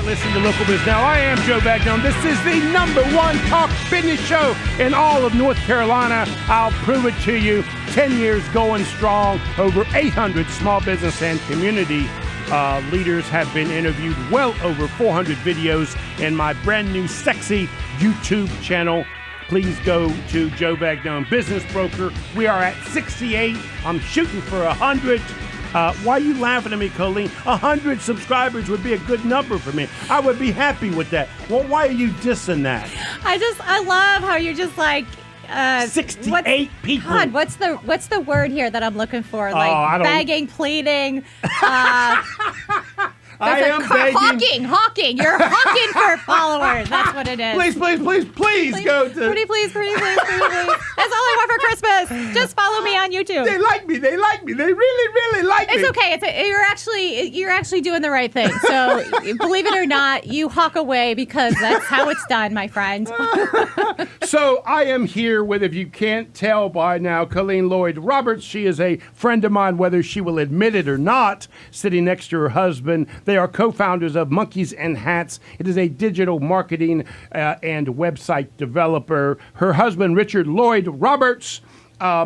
listen to Local Biz Now. I am Joe Bagnon. This is the #1 talk business show in all of North Carolina. I'll prove it to you. 10 years going strong. Over 800 small business and community leaders have been interviewed. Well over 400 videos in my brand new sexy YouTube channel. Please go to Joe Bagnon Business Broker. We are at 68. I'm shooting for 100. Why are you laughing at me, Colleen? 100 subscribers would be a good number for me. I would be happy with that. Well, why are you dissing that? I love how you're just like 68 people. God, what's the word here that I'm looking for? Like begging, pleading. I am begging. Hawking. You're hawking for followers. That's what it is. Please go to... Pretty please. That's all I want for Christmas. Just follow me on YouTube. They like me. They really like me. It's okay. You're actually doing the right thing. So believe it or not, you hawk away because that's how it's done, my friend. So I am here with, if you can't tell by now, Colleen Lloyd Roberts. She is a friend of mine, whether she will admit it or not, sitting next to her husband. They are co-founders of Monkeys and Hats. It is a digital marketing and website developer. Her husband, Richard Lloyd Roberts,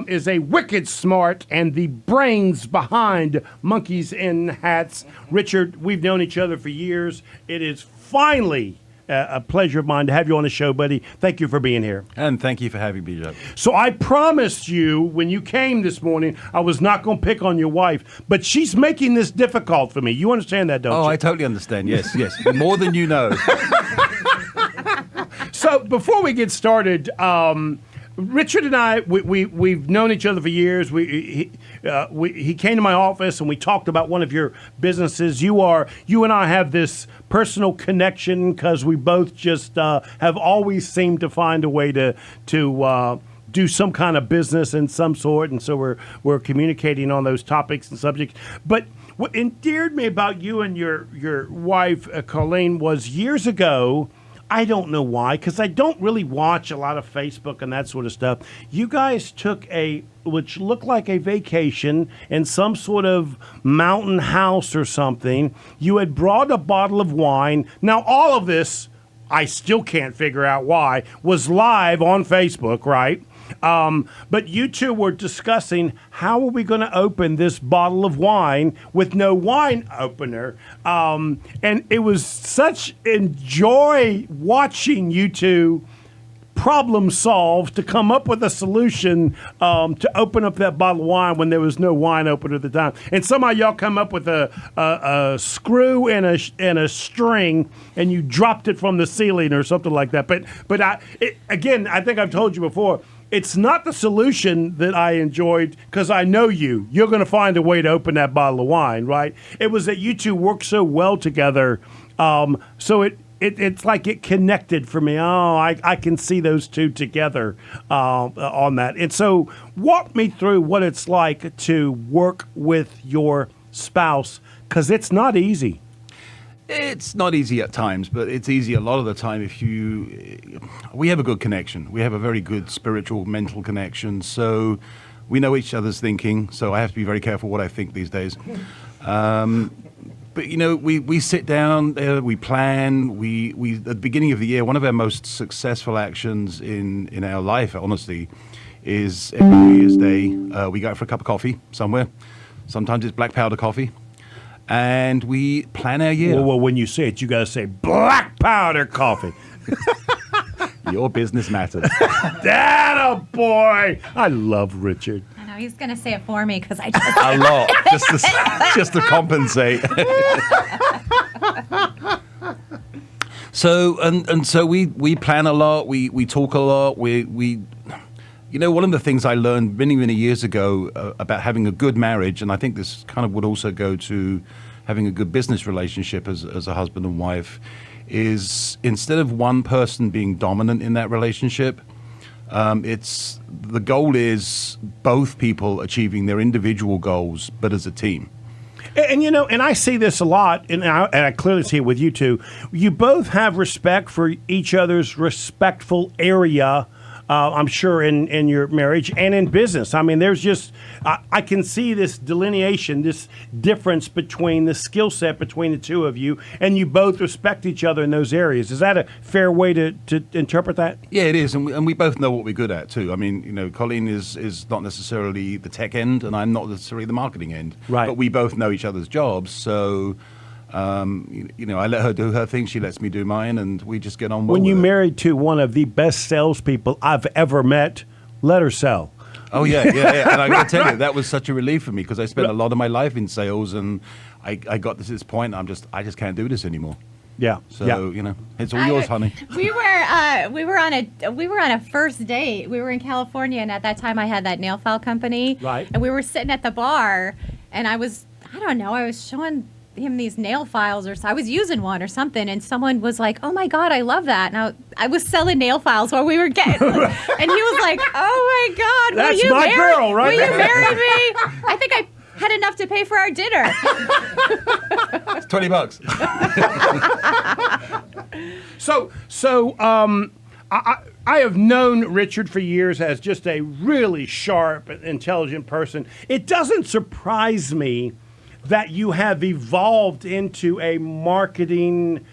is a wicked smart and the brains behind Monkeys and Hats. Richard, we've known each other for years. It is finally a pleasure of mine to have you on the show, buddy. Thank you for being here. And thank you for having me, Joe. So I promised you when you came this morning, I was not going to pick on your wife, but she's making this difficult for me. You understand that, don't you? Oh, I totally understand. Yes. More than you know. So before we get started, Richard and I, we've known each other for years. He came to my office and we talked about one of your businesses. You and I have this personal connection because we both just have always seemed to find a way to do some kind of business in some sort, and so we're communicating on those topics and subjects. But what endeared me about you and your wife, Colleen, was years ago. I don't know why, because I don't really watch a lot of Facebook and that sort of stuff. You guys took which looked like a vacation in some sort of mountain house or something. You had brought a bottle of wine. Now, all of this, I still can't figure out why, was live on Facebook, right? But you two were discussing how are we going to open this bottle of wine with no wine opener. And it was such joy watching you two problem solve to come up with a solution to open up that bottle of wine when there was no wine opener at the time. And somehow y'all come up with a screw and a string, and you dropped it from the ceiling or something like that. But I think I've told you before, it's not the solution that I enjoyed because I know you. You're going to find a way to open that bottle of wine, right? It was that you two worked so well together. So it's like it connected for me. Oh, I can see those two together on that. And so walk me through what it's like to work with your spouse, because it's not easy. It's not easy at times, but it's easy a lot of the time we have a good connection. We have a very good spiritual, mental connection. So we know each other's thinking. So I have to be very careful what I think these days. But, we sit down, we plan. We at the beginning of the year, one of our most successful actions in our life, honestly, is every New Year's Day, we go out for a cup of coffee somewhere. Sometimes it's black powder coffee. And we plan our year. Well, when you say it, you got to say black powder coffee. Your business matters. That a boy. I love Richard. I know he's going to say it for me because I a lot, just to compensate. So we plan a lot. We talk a lot. One of the things I learned many years ago about having a good marriage, and I think this kind of would also go to having a good business relationship as a husband and wife, is instead of one person being dominant in that relationship, the goal is both people achieving their individual goals, but as a team. And I see this a lot, and I clearly see it with you two. You both have respect for each other's respectful area I'm sure, in your marriage and in business. I mean, there's just, I can see this delineation, this difference between the skill set between the two of you, and you both respect each other in those areas. Is that a fair way to interpret that? Yeah, it is, and we both know what we're good at too. I mean, Colleen is not necessarily the tech end, and I'm not necessarily the marketing end. Right. But we both know each other's jobs, so I let her do her thing, she lets me do mine, and we just get on well. When you with it. married to one of the best salespeople I've ever met, let her sell. Oh yeah. And I got to tell you, that was such a relief for me because I spent a lot of my life in sales, and I got to this point. I just can't do this anymore. Yeah. So it's all yours, honey. We were on a first date. We were in California, and at that time I had that nail file company. Right. And we were sitting at the bar, and I was showing him these nail files, or I was using one or something, and someone was like, "Oh my God, I love that!" Now I was selling nail files while we were getting, and he was like, "Oh my God, That's my girl, right Will you there." marry me?" I think I had enough to pay for our dinner. It's $20. I have known Richard for years as just a really sharp, intelligent person. It doesn't surprise me that you have evolved into a marketing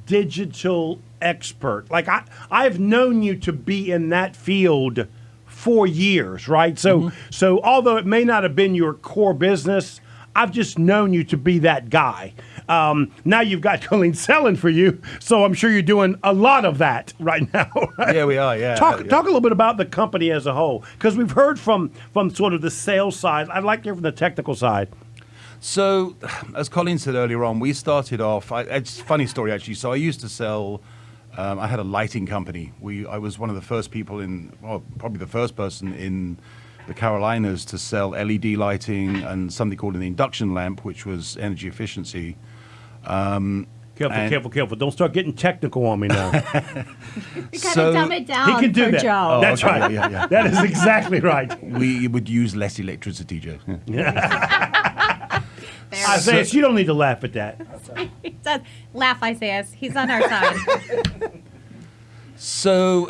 digital expert. Like I've known you to be in that field for years, right? So although it may not have been your core business, I've just known you to be that guy. Now you've got Colleen selling for you, so I'm sure you're doing a lot of that right now. Right? Yeah, we are. Yeah. Talk a little bit about the company as a whole, because we've heard from sort of the sales side. I'd like to hear from the technical side. So, as Colleen said earlier on, we started off. It's a funny story actually. So I used to sell. I had a lighting company. I was one of the first people probably the first person in the Carolinas to sell LED lighting and something called an induction lamp, which was energy efficiency. Careful. Don't start getting technical on me now. You gotta dumb it down He can do for that. Joe. That's okay, right. yeah. That is exactly right. We would use less electricity, Joe. Yeah. Isaiah, you don't need to laugh at that. He says, "Laugh, Isaiah. He's on our side." So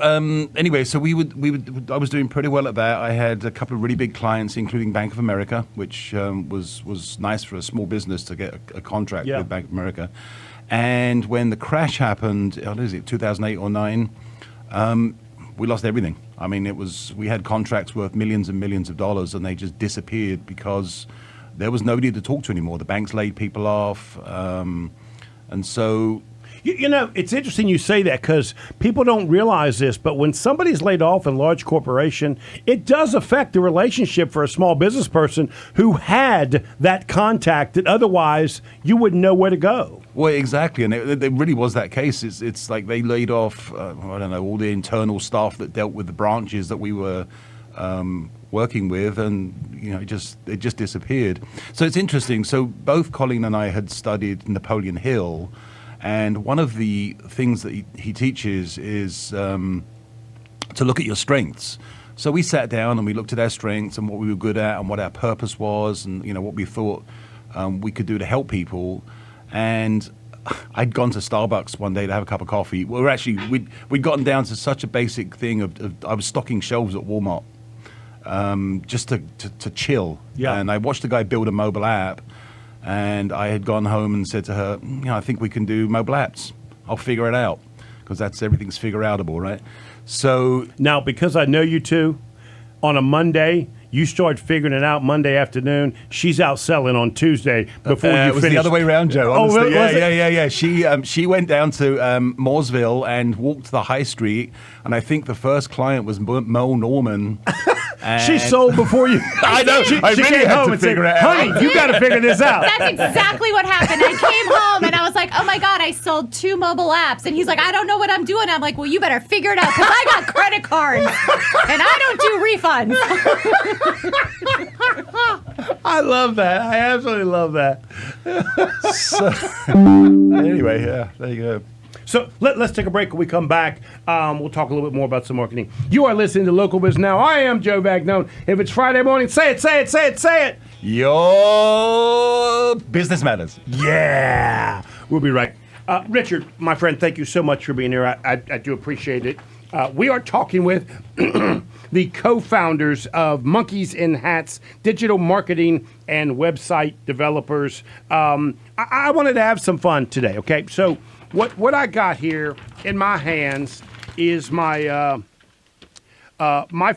anyway, so I was doing pretty well at that. I had a couple of really big clients, including Bank of America, which was nice for a small business to get a contract with Bank of America. And when the crash happened, 2008 or 9, we lost everything. I mean, we had contracts worth millions and millions of dollars, and they just disappeared because there was nobody to talk to anymore. The banks laid people off, and so. It's interesting you say that because people don't realize this, but when somebody's laid off in a large corporation, it does affect the relationship for a small business person who had that contact that otherwise you wouldn't know where to go. Well, exactly, and it really was that case. It's like they laid off, all the internal staff that dealt with the branches that we were working with, and it just disappeared. So it's interesting. So both Colleen and I had studied Napoleon Hill. And one of the things that he teaches is to look at your strengths. So we sat down and we looked at our strengths and what we were good at and what our purpose was and what we thought we could do to help people. And I'd gone to Starbucks one day to have a cup of coffee. We'd gotten down to such a basic thing of I was stocking shelves at Walmart just to chill. Yeah. And I watched a guy build a mobile app. And I had gone home and said to her, I think we can do mobile apps. I'll figure it out because everything's figure outable, right? So now, because I know you two, on a Monday, you start figuring it out Monday afternoon. She's out selling on Tuesday before you finish. It was the other way around, Joe. Honestly. Really? Yeah. She went down to Mooresville and walked the high street, and I think the first client was Mo Norman. She sold before you. I know. I she really came had home to and figure said, it out. "Honey, you got to figure this out." That's exactly what happened. I came home and I was like, "Oh my God, I sold 2 mobile apps." And he's like, "I don't know what I'm doing." I'm like, "Well, you better figure it out because I got credit cards and I don't do refunds." I love that. I absolutely love that. Anyway, yeah, there you go. So let's take a break. When we come back, we'll talk a little bit more about some marketing. You are listening to Local Biz Now. I am Joe Vagnone. If it's Friday morning, say it. Your business matters. Yeah. We'll be right. Richard, my friend, thank you so much for being here. I do appreciate it. We are talking with the co-founders of Monkeys in Hats, digital marketing and website developers. I wanted to have some fun today, okay? So what I got here in my hands is my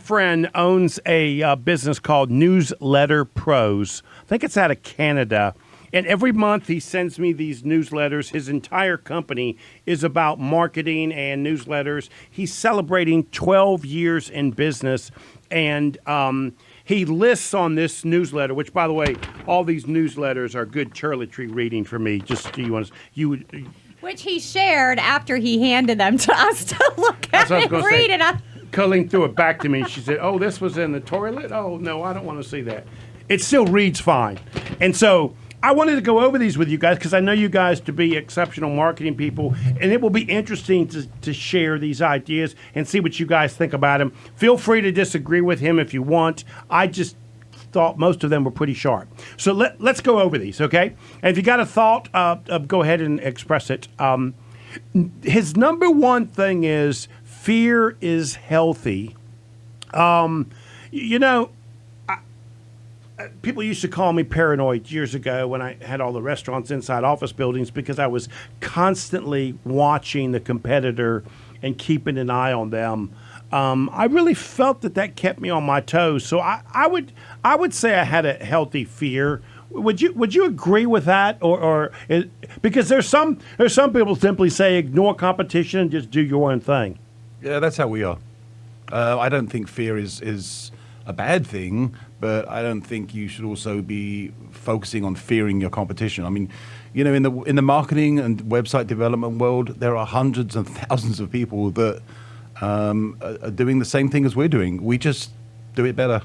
friend owns a business called Newsletter Pros. I think it's out of Canada. And every month he sends me these newsletters. His entire company is about marketing and newsletters. He's celebrating 12 years in business. And he lists on this newsletter, which, by the way, all these newsletters are good toiletry reading for me. Just Which he shared after he handed them to us to look at and read. And Colleen threw it back to me. She said, "Oh, this was in the toilet? Oh, no, I don't want to see that." It still reads fine. And so I wanted to go over these with you guys because I know you guys to be exceptional marketing people, and it will be interesting to share these ideas and see what you guys think about them. Feel free to disagree with him if you want. I just thought most of them were pretty sharp. So let's go over these, okay? And if you got a thought, go ahead and express it. His number one thing is fear is healthy. People used to call me paranoid years ago when I had all the restaurants inside office buildings because I was constantly watching the competitor and keeping an eye on them. I really felt that kept me on my toes. So I would say I had a healthy fear. Would you agree with that, because there's some people simply say ignore competition and just do your own thing. Yeah, that's how we are. I don't think fear is a bad thing, but I don't think you should also be focusing on fearing your competition. I mean, in the marketing and website development world, there are hundreds and thousands of people that are doing the same thing as we're doing. We just do it better.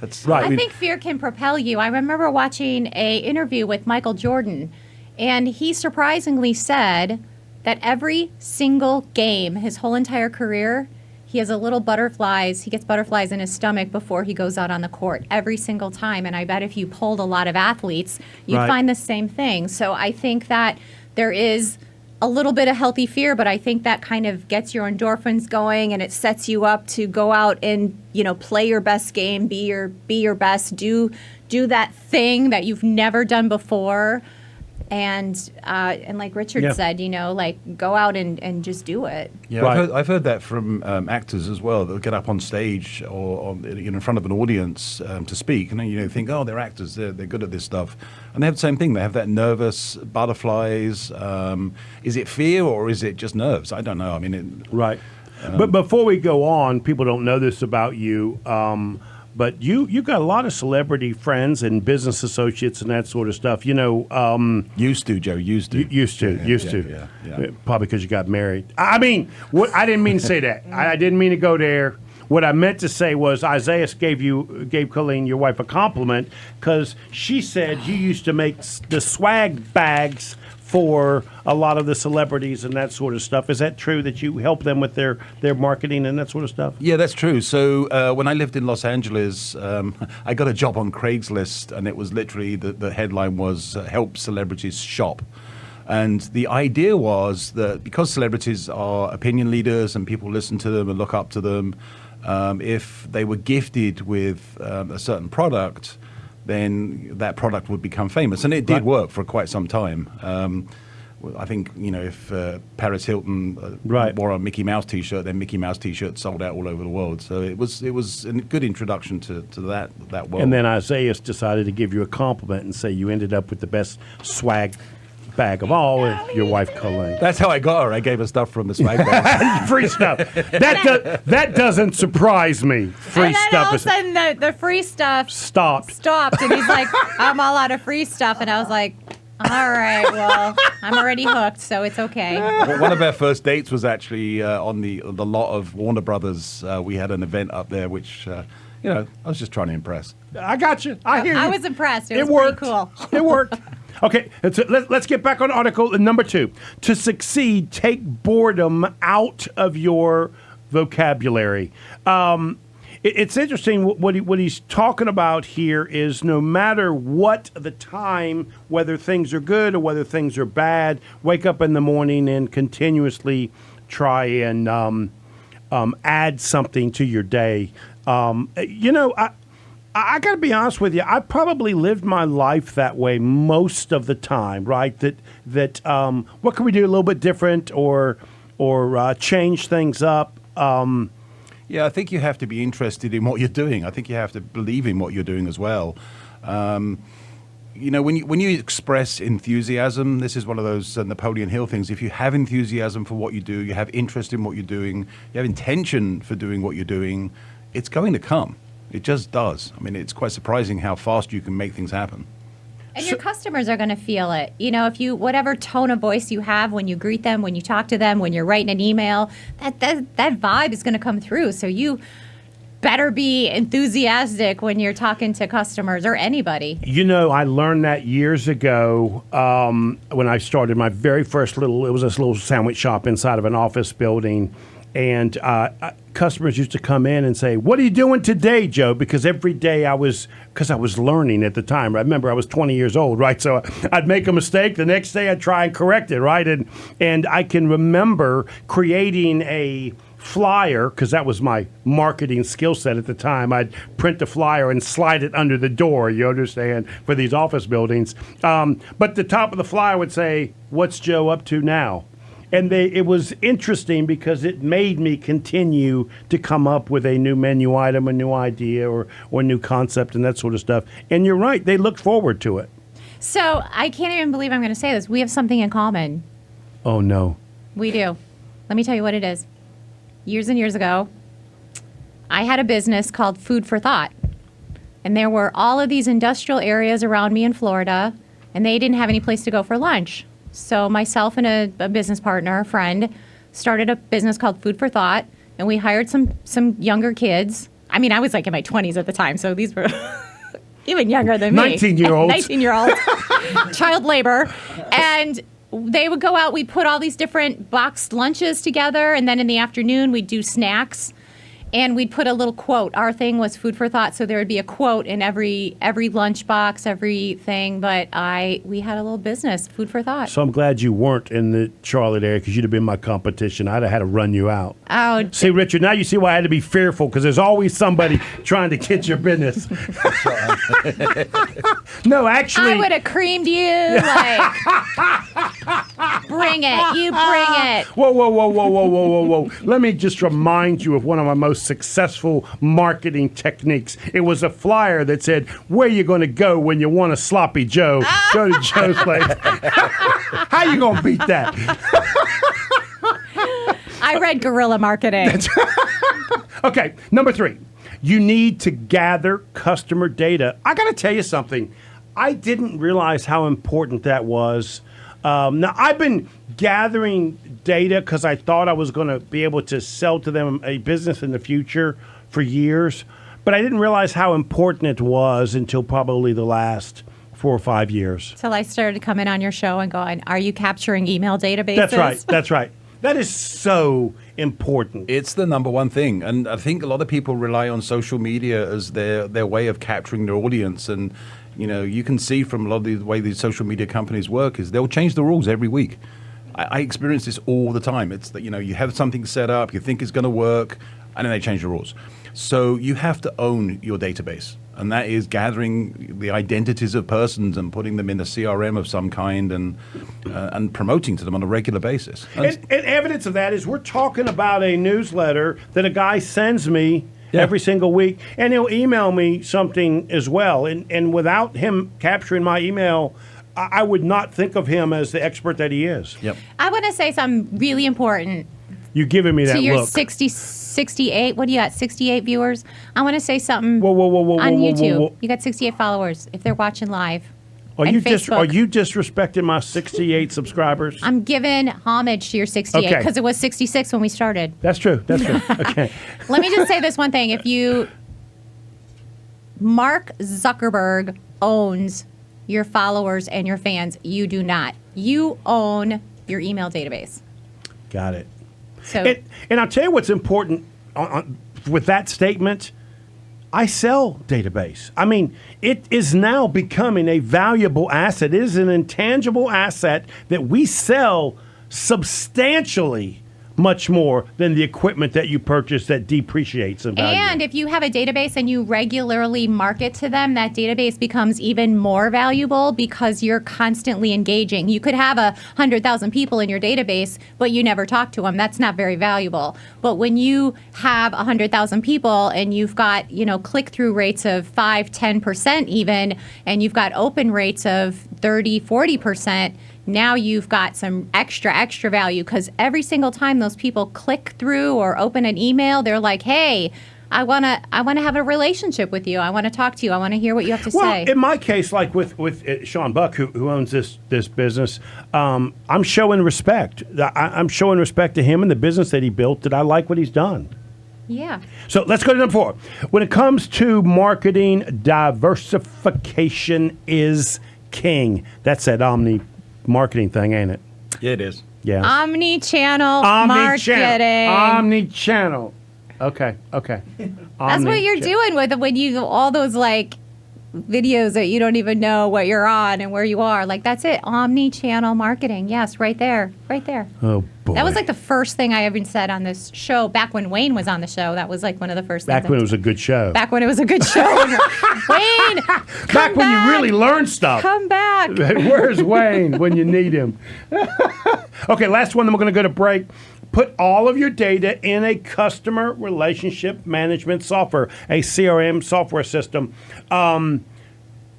That's right. I think fear can propel you. I remember watching an interview with Michael Jordan, and he surprisingly said that every single game, his whole entire career, he has he gets butterflies in his stomach before he goes out on the court every single time. And I bet if you polled a lot of athletes, you'd find the same thing. So I think that there is a little bit of healthy fear, but I think that kind of gets your endorphins going and it sets you up to go out and, play your best game, be your best, do that thing that you've never done before. And like Richard said, go out and just do it. Yeah, right. I've heard that from actors as well. They'll get up on stage or in front of an audience to speak, and think, oh, they're actors, they're good at this stuff, and they have the same thing. They have that nervous butterflies. Is it fear or is it just nerves? I don't know. I mean, right. But before we go on, people don't know this about you. But you got a lot of celebrity friends and business associates and that sort of stuff. Used to, Joe. Used to. Used to. Yeah. Probably because you got married. I mean, I didn't mean to say that. I didn't mean to go there. What I meant to say was Isaiah gave Colleen, your wife, a compliment because she said you used to make the swag bags for a lot of the celebrities and that sort of stuff. Is that true that you help them with their marketing and that sort of stuff? Yeah, that's true. So when I lived in Los Angeles, I got a job on Craigslist, and it was literally, the headline was help celebrities shop. And the idea was that because celebrities are opinion leaders and people listen to them and look up to them, if they were gifted with a certain product, then that product would become famous. And it did work for quite some time. I think, if Paris Hilton wore a Mickey Mouse T-shirt, then Mickey Mouse T-shirts sold out all over the world. So it was a good introduction to that world. And then Isaiah decided to give you a compliment and say you ended up with the best swag bag of all with your wife, Colleen. That's how I got her. I gave her stuff from the swag bag. Free stuff. That doesn't surprise me. Free and then stuff. all of a sudden the free stuff stopped. And he's like, I'm all out of free stuff. And I was like, all right, well, I'm already hooked, so it's okay. Well, one of our first dates was actually on the lot of Warner Brothers. We had an event up there, which, I was just trying to impress. I got you. I hear you. I was impressed. It was worked. pretty cool. It worked. Okay, let's get back on article number 2. To succeed, take boredom out of your vocabulary. It's interesting what he's talking about here is no matter what the time, whether things are good or whether things are bad, wake up in the morning and continuously try and add something to your day. I got to be honest with you. I probably lived my life that way most of the time, right? That what can we do a little bit different or change things up? Yeah, I think you have to be interested in what you're doing. I think you have to believe in what you're doing as well. When you express enthusiasm, this is one of those Napoleon Hill things. If you have enthusiasm for what you do, you have interest in what you're doing, you have intention for doing what you're doing, it's going to come. It just does. I mean, it's quite surprising how fast you can make things happen. And your customers are going to feel it. If you, whatever tone of voice you have when you greet them, when you talk to them, when you're writing an email, that vibe is going to come through. So you better be enthusiastic when you're talking to customers or anybody. I learned that years ago when I started my very first it was this little sandwich shop inside of an office building. And customers used to come in and say, "What are you doing today, Joe?" Because every day I was learning at the time. I remember I was 20 years old, right? So I'd make a mistake. The next day I'd try and correct it, right? And I can remember creating a flyer, because that was my marketing skill set at the time. I'd print the flyer and slide it under the door, you understand, for these office buildings. But the top of the flyer would say, "What's Joe up to now?" And it was interesting because it made me continue to come up with a new menu item, a new idea, or new concept and that sort of stuff. And you're right, they looked forward to it. So I can't even believe I'm going to say this. We have something in common. Oh, no. We do. Let me tell you what it is. Years and years ago, I had a business called Food for Thought. And there were all of these industrial areas around me in Florida, and they didn't have any place to go for lunch. So myself and a business partner, a friend, started a business called Food for Thought, and we hired some younger kids. I mean, I was like in my 20s at the time, so these were even younger than me. 19-year-olds. 19-year-olds. Child labor. And they would go out, we'd put all these different boxed lunches together, and then in the afternoon we'd do snacks. And we'd put a little quote. Our thing was Food for Thought, so there would be a quote in every lunchbox, everything. But we had a little business, Food for Thought. So I'm glad you weren't in the Charlotte area, because you'd have been my competition. I'd have had to run you out. Oh, see, Richard, now you see why I had to be fearful, because there's always somebody trying to get your business. No, actually, I would have creamed you. Like, bring it. You bring it. Whoa. Let me just remind you of one of my most successful marketing techniques. It was a flyer that said, "Where you going to go when you want a sloppy Joe? Go to Joe's place." How you going to beat that? I read guerrilla marketing. Okay, number 3. You need to gather customer data. I got to tell you something. I didn't realize how important that was. Now, I've been gathering data because I thought I was going to be able to sell to them a business in the future for years, but I didn't realize how important it was until probably the last 4 or 5 years. Till I started coming on your show and going, "Are you capturing email databases?" That's right. That is so important. It's the number one thing. And I think a lot of people rely on social media as their way of capturing their audience. And, you can see from a lot of the way these social media companies work is they'll change the rules every week. I experience this all the time. It's that, you have something set up, you think it's going to work, and then they change the rules. So you have to own your database. And that is gathering the identities of persons and putting them in a CRM of some kind and promoting to them on a regular basis. And evidence of that is we're talking about a newsletter that a guy sends me every single week, and he'll email me something as well. And without him capturing my email, I would not think of him as the expert that he is. Yep. I want to say something really important. You're giving me that to your look. 68, what do you got, 68 viewers? I want to say something whoa, on YouTube. Whoa. You got 68 followers if they're watching live. Are you Facebook. disrespecting my 68 subscribers? I'm giving homage to your 68 because it was 66 when we started. That's true. Okay. Let me just say this one thing. Mark Zuckerberg owns your followers and your fans. You do not. You own your email database. Got it. So, and I'll tell you what's important with that statement. I sell database. I mean, it is now becoming a valuable asset. It is an intangible asset that we sell substantially much more than the equipment that you purchase that depreciates in value. And if you have a database and you regularly market to them, that database becomes even more valuable because you're constantly engaging. You could have 100,000 people in your database, but you never talk to them. That's not very valuable. But when you have 100,000 people and you've got, click-through rates of 5-10% even, and you've got open rates of 30-40%, now you've got some extra value, because every single time those people click through or open an email, they're like, hey, I want to have a relationship with you. I want to talk to you. I want to hear what you have to say. Well, in my case, like with Sean Buck, who owns this business, I'm showing respect. I'm showing respect to him and the business that he built, that I like what he's done. Yeah. So let's go to number 4. When it comes to marketing, diversification is king. That's that omni marketing thing, ain't it? Yeah, it is. Yeah. Omnichannel marketing. Omnichannel. Okay. That's what you're doing with when you all those videos that you don't even know what you're on and where you are. That's it. Omni-channel marketing. Yes, right there. Oh, boy. That was the first thing I ever said on this show back when Wayne was on the show. That was one of the first things. Back when it was a good show. Back when it was a good show. Wayne, back when you really learned stuff. Come back. Where's Wayne when you need him? Okay, last one, then we're going to go to break. Put all of your data in a customer relationship management software, a CRM software system.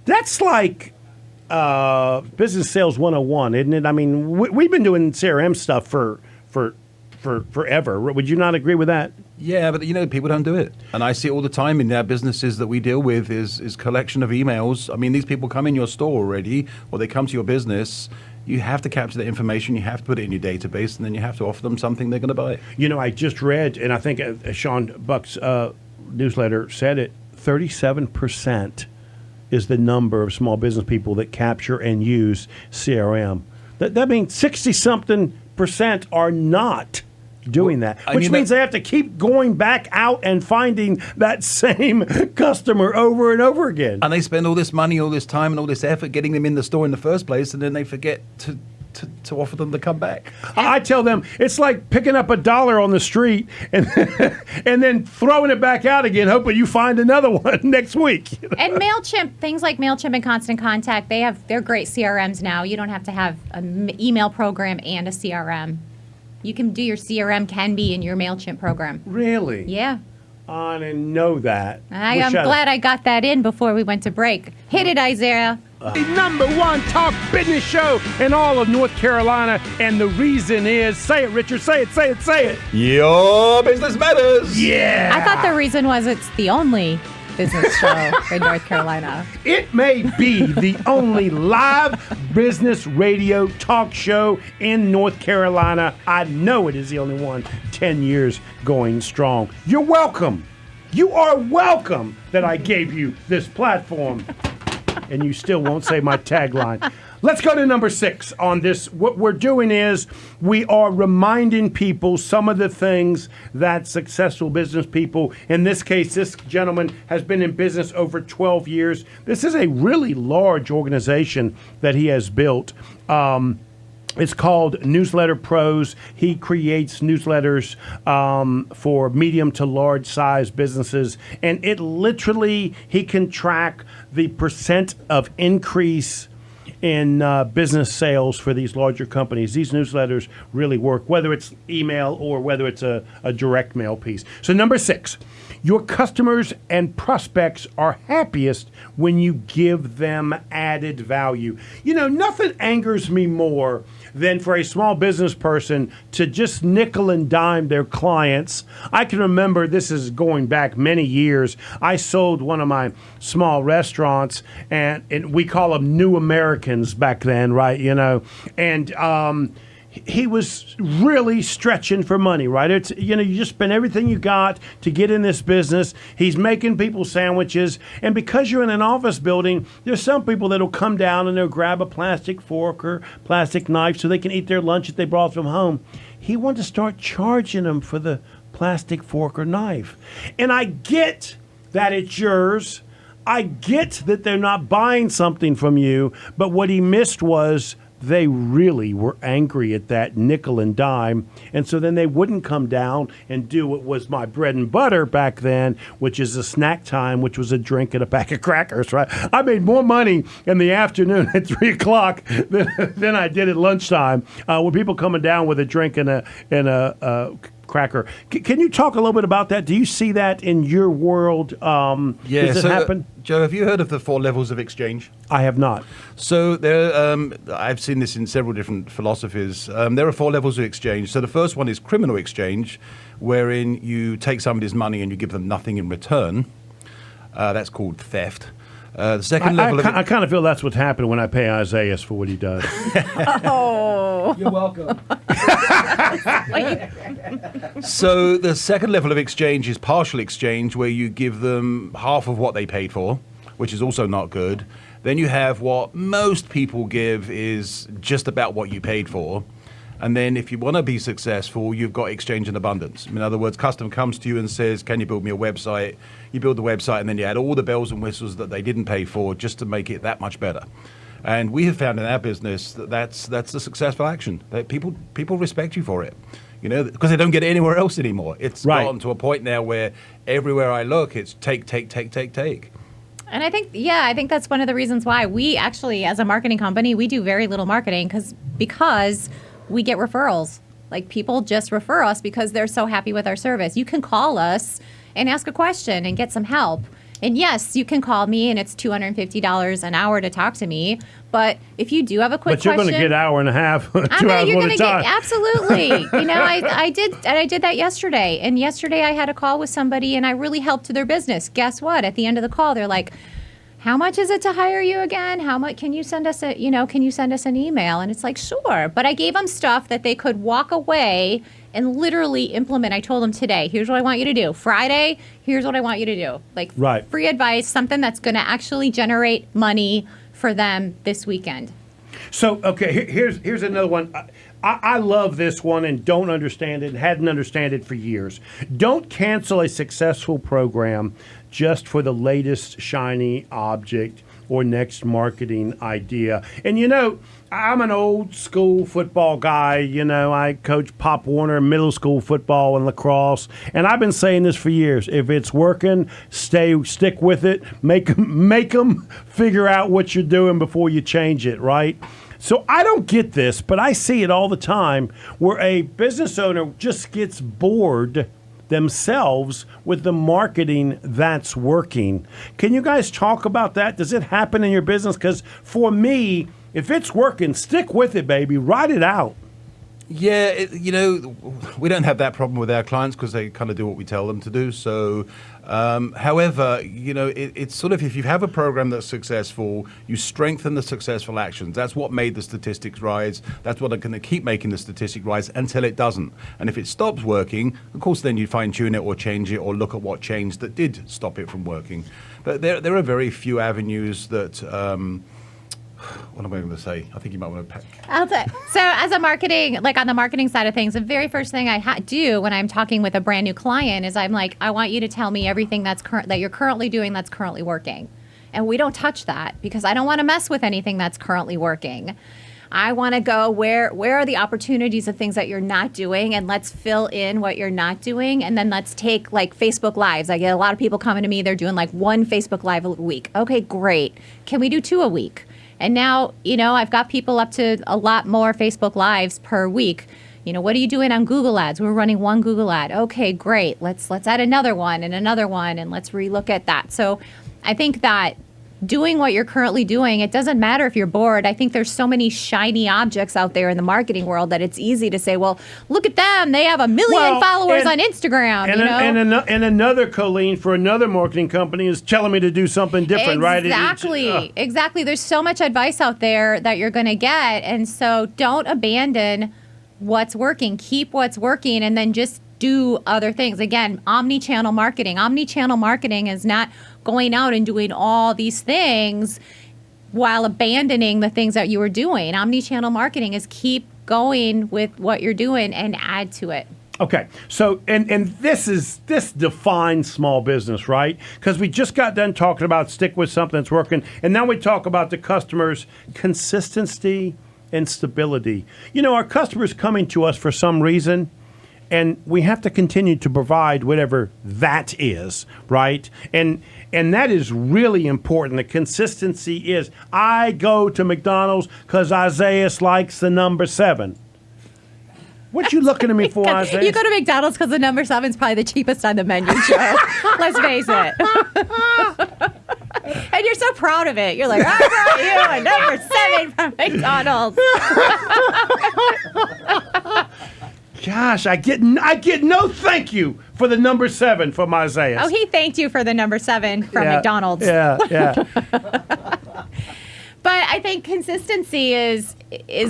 That's like business sales 101, isn't it? I mean, we've been doing CRM stuff for forever. Would you not agree with that? Yeah, but people don't do it. And I see it all the time in our businesses that we deal with is collection of emails. I mean, these people come in your store already, or they come to your business. You have to capture that information. You have to put it in your database, and then you have to offer them something they're going to buy. I just read, and I think Sean Buck's newsletter said it, 37% is the number of small business people that capture and use CRM. That means 60-something% are not doing that, which means they have to keep going back out and finding that same customer over and over again. And they spend all this money, all this time, and all this effort getting them in the store in the first place, and then they forget to offer them to come back. I tell them it's like picking up $1 on the street and then throwing it back out again, hoping you find another one next week. And MailChimp, things like MailChimp and Constant Contact, they're great CRMs now. You don't have to have an email program and a CRM. You can do your CRM can be in your MailChimp program. Really? Yeah. I didn't know that. I'm glad I got that in before we went to break. Hit it, Isaiah. The number 1 talk business show in all of North Carolina, and the reason is, say it, Richard, say it. Your business matters. Yeah. I thought the reason was it's the only business show in North Carolina. It may be the only live business radio talk show in North Carolina. I know it is the only one, 10 years going strong. You're welcome. You are welcome that I gave you this platform. And you still won't say my tagline. Let's go to number 6 on this. What we're doing is we are reminding people some of the things that successful business people, in this case, this gentleman has been in business over 12 years. This is a really large organization that he has built. It's called Newsletter Pros. He creates newsletters for medium to large size businesses. And it literally, he can track the percent of increase in business sales for these larger companies. These newsletters really work, whether it's email or whether it's a direct mail piece. So number 6, your customers and prospects are happiest when you give them added value. Nothing angers me more than for a small business person to just nickel and dime their clients. I can remember, this is going back many years, I sold one of my small restaurants, and we call them New Americans back then, right? And he was really stretching for money, right? It's, you just spend everything you got to get in this business. He's making people sandwiches. And because you're in an office building, there's some people that'll come down and they'll grab a plastic fork or plastic knife so they can eat their lunch that they brought from home. He wanted to start charging them for the plastic fork or knife. And I get that it's yours. I get that they're not buying something from you. But what he missed was they really were angry at that nickel and dime. And so then they wouldn't come down and do what was my bread and butter back then, which is a snack time, which was a drink and a pack of crackers, right? I made more money in the afternoon at 3 o'clock than I did at lunchtime with people coming down with a drink and a cracker. Can you talk a little bit about that? Do you see that in your world? Does it happen? Joe, have you heard of the 4 levels of exchange? I have not. So I've seen this in several different philosophies. There are 4 levels of exchange. So the first one is criminal exchange, wherein you take somebody's money and you give them nothing in return. That's called theft. The second level I kind of feel that's what's happening when I pay Isaiah for what he does. Oh. You're welcome. So the second level of exchange is partial exchange, where you give them half of what they paid for, which is also not good. Then you have what most people give is just about what you paid for. And then if you want to be successful, you've got exchange in abundance. In other words, customer comes to you and says, can you build me a website? You build the website, and then you add all the bells and whistles that they didn't pay for just to make it that much better. And we have found in our business that that's a successful action. That people respect you for it, because they don't get it anywhere else anymore. It's gotten to a point now where everywhere I look, it's take. And I think that's one of the reasons why we actually, as a marketing company, we do very little marketing because we get referrals. Like, people just refer us because they're so happy with our service. You can call us and ask a question and get some help. And yes, you can call me, and it's $250 an hour to talk to me. But if you do have a quick question, but you're going to get an hour and a half, 2 hours one at a time. Absolutely. I did that yesterday. And yesterday I had a call with somebody, and I really helped their business. Guess what? At the end of the call, they're like, how much is it to hire you again? How much can you send us an email? And it's like, sure. But I gave them stuff that they could walk away and literally implement. I told them today, here's what I want you to do. Friday, here's what I want you to do. Like, free advice, something that's going to actually generate money for them this weekend. So, okay, here's another one. I love this one and don't understand it, hadn't understood it for years. Don't cancel a successful program just for the latest shiny object or next marketing idea. And I'm an old school football guy. I coach Pop Warner middle school football and lacrosse, and I've been saying this for years. If it's working, stick with it. Make them figure out what you're doing before you change it, right? So I don't get this, but I see it all the time where a business owner just gets bored themselves with the marketing that's working. Can you guys talk about that? Does it happen in your business? Because for me, if it's working, stick with it, baby. Ride it out. Yeah, we don't have that problem with our clients because they kind of do what we tell them to do. So, however, it's sort of, if you have a program that's successful, you strengthen the successful actions. That's what made the statistics rise. That's what are going to keep making the statistic rise until it doesn't. And if it stops working, of course, then you fine tune it or change it or look at what changed that did stop it from working. But there are very few avenues that. What am I going to say? I think you might want to pack. So as a marketing, like on the marketing side of things, the very first thing I do when I'm talking with a brand new client is I'm like, I want you to tell me everything that you're currently doing that's currently working. And we don't touch that because I don't want to mess with anything that's currently working. I want to go where are the opportunities of things that you're not doing, and let's fill in what you're not doing. And then let's take like Facebook Lives. I get a lot of people coming to me, they're doing like 1 Facebook Live a week. Okay, great. Can we do 2 a week? And now, I've got people up to a lot more Facebook Lives per week. What are you doing on Google Ads? We're running 1 Google ad. Okay, great. Let's add another one, and let's relook at that. So I think that doing what you're currently doing, it doesn't matter if you're bored. I think there's so many shiny objects out there in the marketing world that it's easy to say, well, look at them. They have 1 million followers on Instagram. And another Colleen for another marketing company is telling me to do something different, right? Exactly. There's so much advice out there that you're going to get. And so don't abandon what's working. Keep what's working and then just do other things. Again, omnichannel marketing. Omnichannel marketing is not going out and doing all these things while abandoning the things that you were doing. Omnichannel marketing is keep going with what you're doing and add to it. Okay, so and this defines small business, right? Because we just got done talking about stick with something that's working, and now we talk about the customer's consistency and stability. You know, our customers coming to us for some reason, and we have to continue to provide whatever that is, right? And that is really important. The consistency is, I go to McDonald's because Isaiah likes the number 7. What you looking at me for, Isaiah? You go to McDonald's because the number 7 is probably the cheapest on the menu, Joe. Let's face it. And you're so proud of it. You're like, I brought you a number 7 from McDonald's. Gosh, I get no thank you for the number 7 from Isaiah. Oh, he thanked you for the number 7 from McDonald's. Yeah. But I think consistency is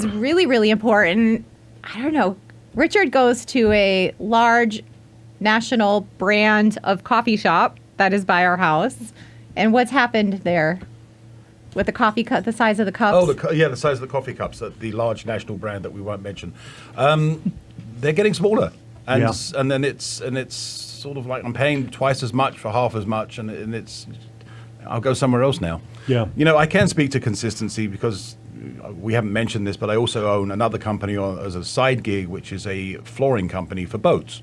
really, really important. I don't know. Richard goes to a large national brand of coffee shop that is by our house. And what's happened there with the coffee cup, the size of the cups? Oh, the size of the coffee cups, the large national brand that we won't mention. They're getting smaller, and then it's sort of like I'm paying twice as much for half as much, and it's I'll go somewhere else now. Yeah, you know, I can speak to consistency because we haven't mentioned this, but I also own another company as a side gig, which is a flooring company for boats.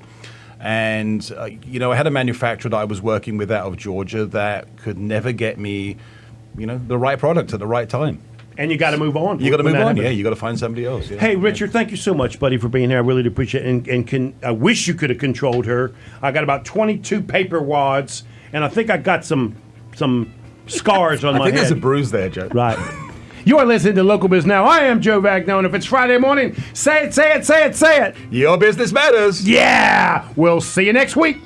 And you know, I had a manufacturer that I was working with out of Georgia that could never get me, you know, the right product at the right time. And you got to move on. You got to move on. Yeah, you got to find somebody else. Yeah. Hey, Richard, thank you so much, buddy, for being here. I really do appreciate it. And I wish you could have controlled her. I got about 22 paper wads, and I think I got some scars on my head. I think there's a bruise there, Joe. Right. You are listening to Local Biz Now. I am Joe Vagno, and if it's Friday morning, say it, say it, say it, say it. Your business matters. Yeah. We'll see you next week.